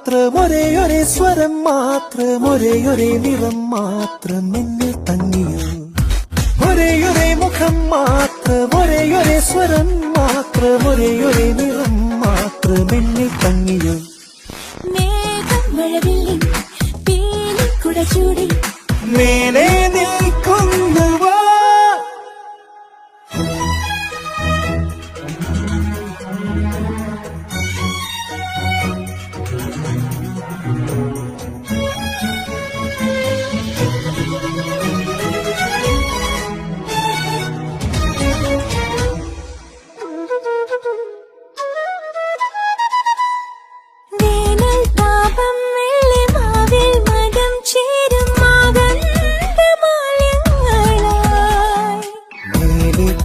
മാത്രം ഒരേ സ്വരം മാത്രം ഒരേ നിറം മാത്രം എന്നിൽ തങ്ങിയോ ഒരേ മുഖം മാത്രം ഒരേ സ്വരം മാത്രം ഒരേ നിറം മാത്രം എന്നിൽ തങ്ങിയോ മേഘം മഴവില്ലിൻ പീലിക്കുട ചൂടി മേലെ